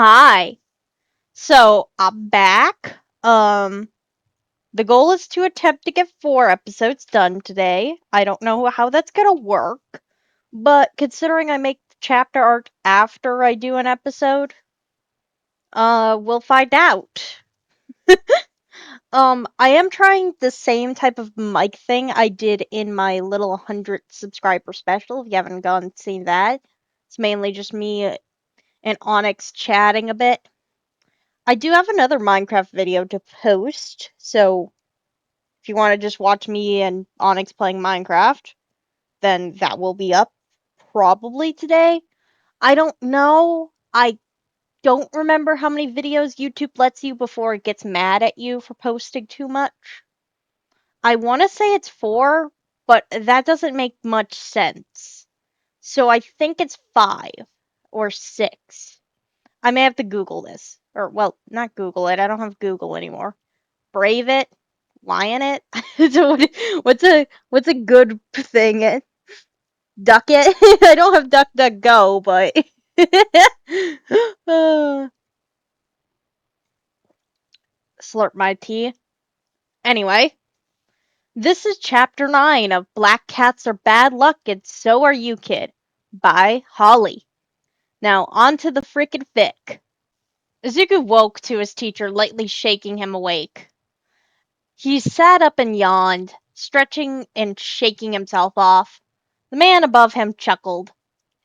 Hi. So I'm back. The goal is to attempt to get 4 episodes done today. I don't know how that's gonna work, but considering I make the chapter arc after I do an episode, we'll find out. I am trying the same type of mic thing I did in my little 100 subscriber special. If you haven't gone and seen that, it's mainly just me and Onyx chatting a bit. I do have another Minecraft video to post, so if you want to just watch me and Onyx playing Minecraft, then that will be up probably today. I don't know. I don't remember how many videos YouTube lets you before it gets mad at you for posting too much. I want to say it's 4, but that doesn't make much sense. So I think it's 5 or 6. I may have to Google this. Or, well, not Google it. I don't have Google anymore. Brave it, lion it. So what's a good thing? Duck it. I don't have duck duck go, but slurp my tea. Anyway, this is chapter 9 of Black Cats Are Bad Luck and So Are You, Kid by Holly. Now on to the frickin' fic. Izuku woke to his teacher lightly shaking him awake. He sat up and yawned, stretching and shaking himself off. The man above him chuckled.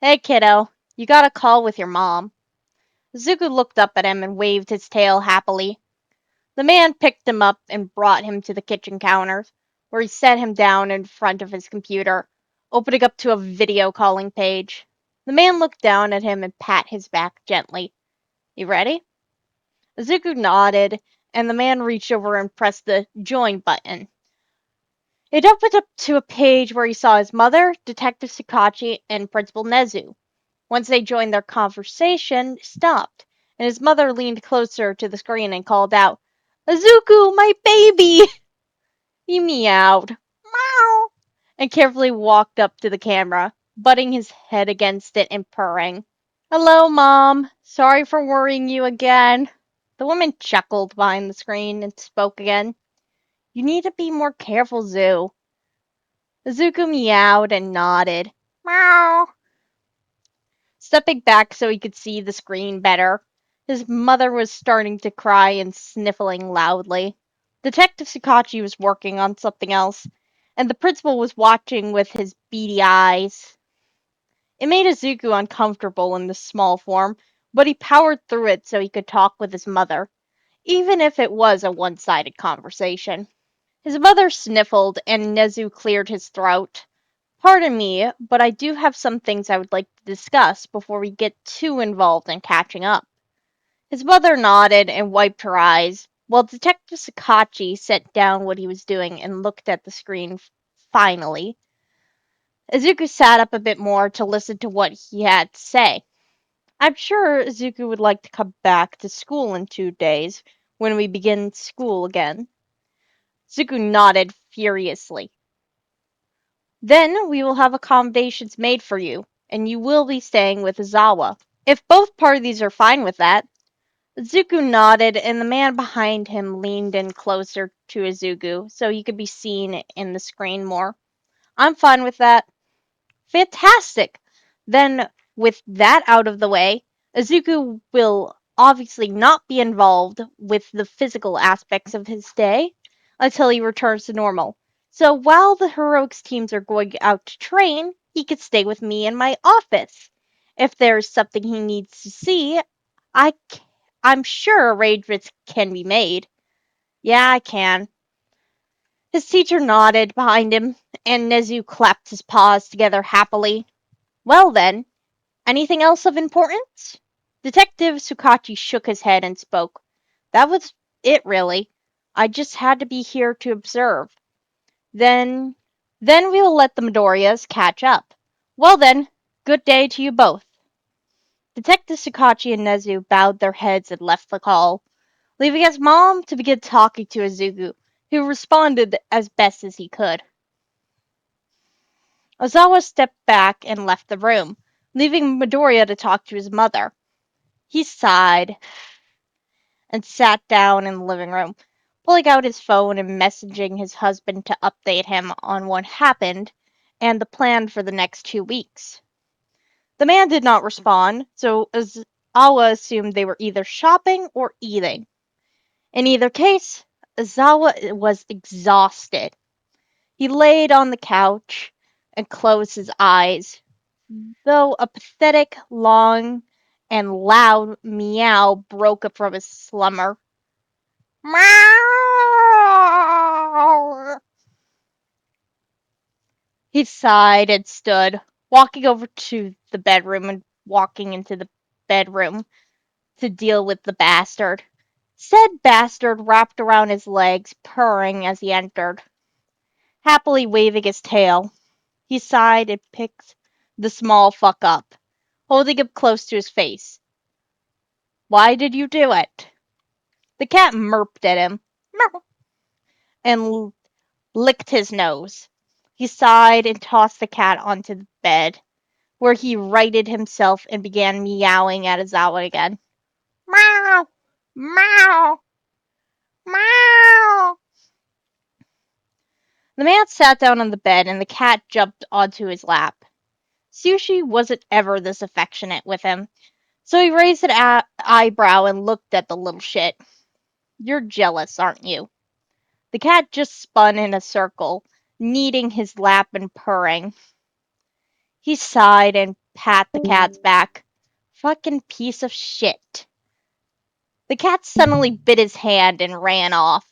Hey, kiddo, you got a call with your mom. Zuko looked up at him and waved his tail happily. The man picked him up and brought him to the kitchen counter, where he set him down in front of his computer, opening up to a video calling page. The man looked down at him and pat his back gently. You ready? Zuko nodded, and the man reached over and pressed the join button. It opened up to a page where he saw his mother, Detective Sukachi, and Principal Nezu. Once they joined, their conversation stopped, and his mother leaned closer to the screen and called out, Azuku, my baby! He meowed, meow, and carefully walked up to the camera, butting his head against it and purring. Hello, Mom. Sorry for worrying you again. The woman chuckled behind the screen and spoke again. You need to be more careful, Zoo. Azuku meowed and nodded. Meow. Stepping back so he could see the screen better, his mother was starting to cry and sniffling loudly. Detective Sukachi was working on something else, and the principal was watching with his beady eyes. It made Izuku uncomfortable in this small form, but he powered through it so he could talk with his mother, even if it was a one-sided conversation. His mother sniffled, and Nezu cleared his throat. Pardon me, but I do have some things I would like to discuss before we get too involved in catching up. His mother nodded and wiped her eyes, while Detective Sakachi set down what he was doing and looked at the screen finally. Izuku sat up a bit more to listen to what he had to say. I'm sure Izuku would like to come back to school in 2 days, when we begin school again. Izuku nodded furiously. Then we will have accommodations made for you, and you will be staying with Izawa. If both parties are fine with that. Izuku nodded, and the man behind him leaned in closer to Izuku so he could be seen in the screen more. I'm fine with that. Fantastic! Then, with that out of the way, Izuku will obviously not be involved with the physical aspects of his day until he returns to normal. So while the heroics teams are going out to train, he could stay with me in my office. If there's something he needs to see, I, I'm sure arrangements can be made. Yeah, I can. His teacher nodded behind him, and Nezu clapped his paws together happily. Well then, anything else of importance? Detective Sukachi shook his head and spoke. That was it, really. I just had to be here to observe. Then, then we will let the Midoriyas catch up. Well then, good day to you both. Detective Sukachi and Nezu bowed their heads and left the call, leaving his mom to begin talking to Izuku, who responded as best as he could. Ozawa stepped back and left the room, leaving Midoriya to talk to his mother. He sighed and sat down in the living room, pulling out his phone and messaging his husband to update him on what happened and the plan for the next 2 weeks. The man did not respond, so Awa assumed they were either shopping or eating. In either case, Azawa was exhausted. He laid on the couch and closed his eyes, though a pathetic, long, and loud meow broke from his slumber. Meow! He sighed and stood, walking over to the bedroom and walking into the bedroom to deal with the bastard. Said bastard wrapped around his legs, purring as he entered, happily waving his tail. He sighed and picked the small fuck up, holding him close to his face. Why did you do it? The cat murped at him and licked his nose. He sighed and tossed the cat onto the bed, where he righted himself and began meowing at Azawa again. Meow! Meow! Meow! The man sat down on the bed and the cat jumped onto his lap. Sushi wasn't ever this affectionate with him, so he raised an eyebrow and looked at the little shit. You're jealous, aren't you? The cat just spun in a circle, kneading his lap and purring. He sighed and pat the cat's back. Fucking piece of shit. The cat suddenly bit his hand and ran off.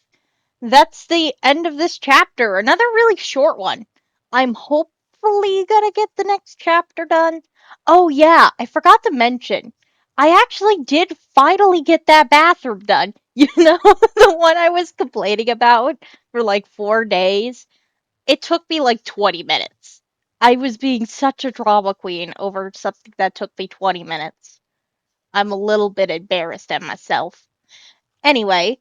That's the end of this chapter. Another really short one. I'm hopefully gonna get the next chapter done. Oh yeah, I forgot to mention. I actually did finally get that bathroom done. You know, the one I was complaining about for like 4 days. It took me like 20 minutes. I was being such a drama queen over something that took me 20 minutes. I'm a little bit embarrassed at myself. Anyway,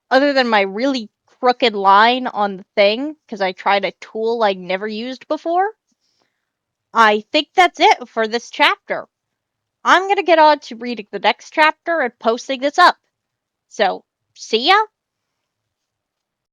other than my really crooked line on the thing, because I tried a tool I never used before, I think that's it for this chapter. I'm gonna get on to reading the next chapter and posting this up. So, see ya!